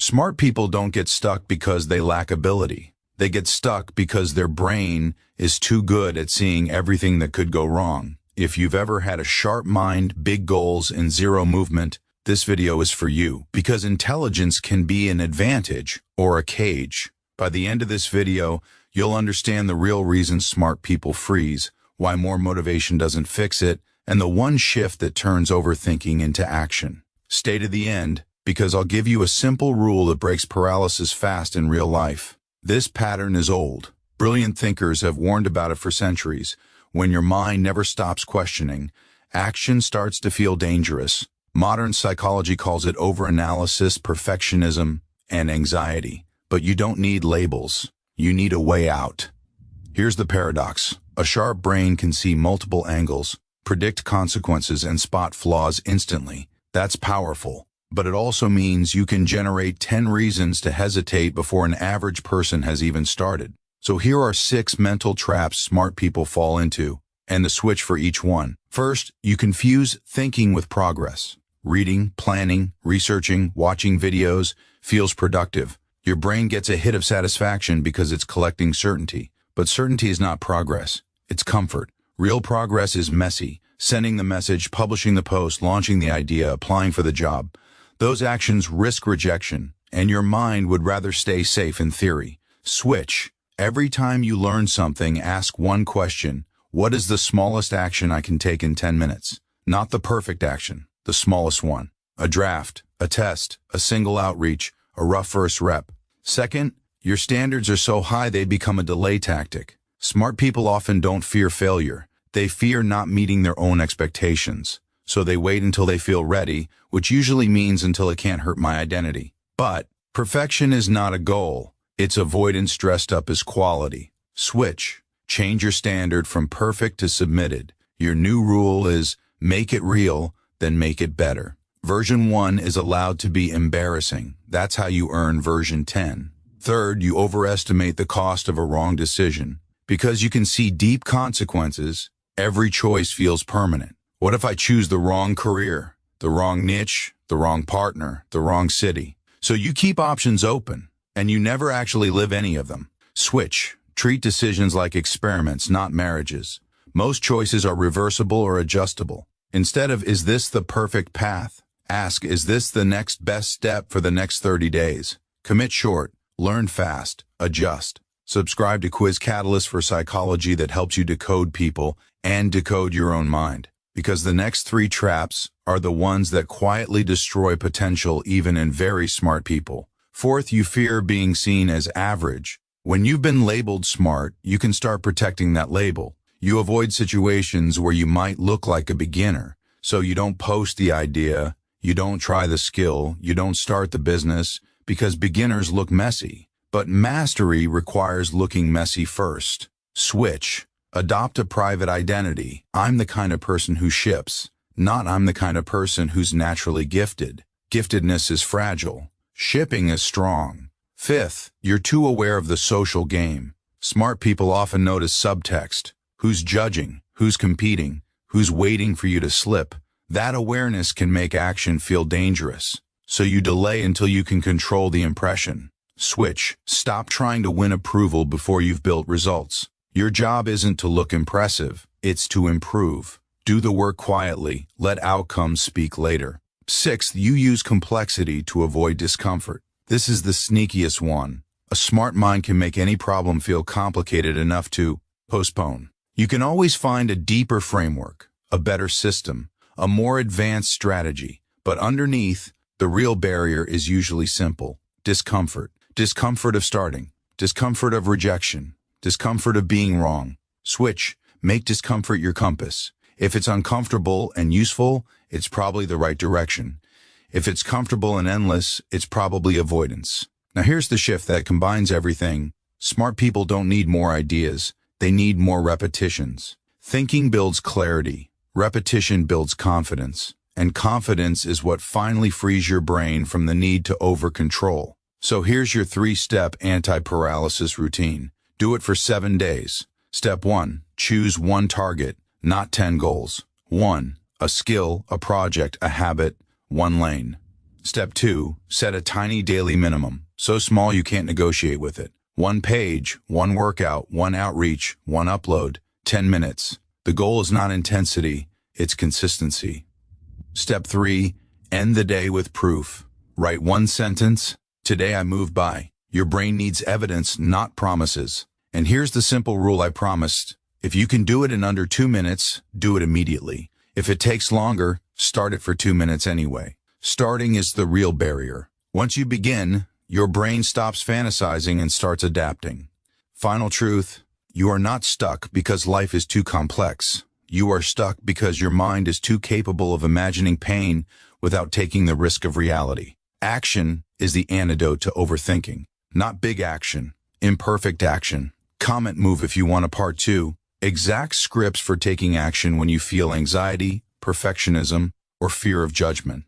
Smart people don't get stuck because they lack ability. They get stuck because their brain is too good at seeing everything that could go wrong. If you've ever had a sharp mind, big goals, and zero movement, this video is for you, because intelligence can be an advantage or a cage. By the end of this video, you'll understand the real reason smart people freeze, why more motivation doesn't fix it, and the one shift that turns overthinking into action. Stay to the end, because I'll give you a simple rule that breaks paralysis fast in real life. This pattern is old. Brilliant thinkers have warned about it for centuries. When your mind never stops questioning, action starts to feel dangerous. Modern psychology calls it overanalysis, perfectionism, and anxiety. But you don't need labels. You need a way out. Here's the paradox. A sharp brain can see multiple angles, predict consequences, and spot flaws instantly. That's powerful. But it also means you can generate 10 reasons to hesitate before an average person has even started. So here are 6 mental traps smart people fall into, and the switch for each one. First, you confuse thinking with progress. Reading, planning, researching, watching videos feels productive. Your brain gets a hit of satisfaction because it's collecting certainty. But certainty is not progress. It's comfort. Real progress is messy. Sending the message, publishing the post, launching the idea, applying for the job. Those actions risk rejection, and your mind would rather stay safe in theory. Switch. Every time you learn something, ask one question. What is the smallest action I can take in 10 minutes? Not the perfect action, the smallest one. A draft, a test, a single outreach, a rough first rep. Second, your standards are so high they become a delay tactic. Smart people often don't fear failure. They fear not meeting their own expectations. So they wait until they feel ready, which usually means until it can't hurt my identity. But perfection is not a goal. It's avoidance dressed up as quality. Switch. Change your standard from perfect to submitted. Your new rule is make it real, then make it better. Version 1 is allowed to be embarrassing. That's how you earn version 10. Third, you overestimate the cost of a wrong decision. Because you can see deep consequences, every choice feels permanent. What if I choose the wrong career, the wrong niche, the wrong partner, the wrong city? So you keep options open, and you never actually live any of them. Switch. Treat decisions like experiments, not marriages. Most choices are reversible or adjustable. Instead of, is this the perfect path? Ask, is this the next best step for the next 30 days? Commit short, learn fast, adjust. Subscribe to Quiz Catalyst for psychology that helps you decode people and decode your own mind. Because the next 3 traps are the ones that quietly destroy potential even in very smart people. Fourth, you fear being seen as average. When you've been labeled smart, you can start protecting that label. You avoid situations where you might look like a beginner. So you don't post the idea, you don't try the skill, you don't start the business, because beginners look messy. But mastery requires looking messy first. Switch. Adopt a private identity. I'm the kind of person who ships, not I'm the kind of person who's naturally gifted. Giftedness is fragile. Shipping is strong. Fifth, you're too aware of the social game. Smart people often notice subtext. Who's judging? Who's competing? Who's waiting for you to slip? That awareness can make action feel dangerous. So you delay until you can control the impression. Switch. Stop trying to win approval before you've built results. Your job isn't to look impressive, it's to improve. Do the work quietly, let outcomes speak later. Sixth, you use complexity to avoid discomfort. This is the sneakiest one. A smart mind can make any problem feel complicated enough to postpone. You can always find a deeper framework, a better system, a more advanced strategy. But underneath, the real barrier is usually simple. Discomfort. Discomfort of starting. Discomfort of rejection. Discomfort of being wrong. Switch. Make discomfort your compass. If it's uncomfortable and useful, it's probably the right direction. If it's comfortable and endless, it's probably avoidance. Now here's the shift that combines everything. Smart people don't need more ideas. They need more repetitions. Thinking builds clarity. Repetition builds confidence. And confidence is what finally frees your brain from the need to over-control. So here's your 3-step anti-paralysis routine. Do it for 7 days. Step 1. Choose one target, not 10 goals. 1. A skill, a project, a habit, one lane. Step 2. Set a tiny daily minimum, so small you can't negotiate with it. 1 page, 1 workout, 1 outreach, 1 upload, 10 minutes. The goal is not intensity, it's consistency. Step 3. End the day with proof. Write 1 sentence. Today I moved by. Your brain needs evidence, not promises. And here's the simple rule I promised. If you can do it in under 2 minutes, do it immediately. If it takes longer, start it for 2 minutes anyway. Starting is the real barrier. Once you begin, your brain stops fantasizing and starts adapting. Final truth, you are not stuck because life is too complex. You are stuck because your mind is too capable of imagining pain without taking the risk of reality. Action is the antidote to overthinking. Not big action, imperfect action. Comment move if you want a part 2. Exact scripts for taking action when you feel anxiety, perfectionism, or fear of judgment.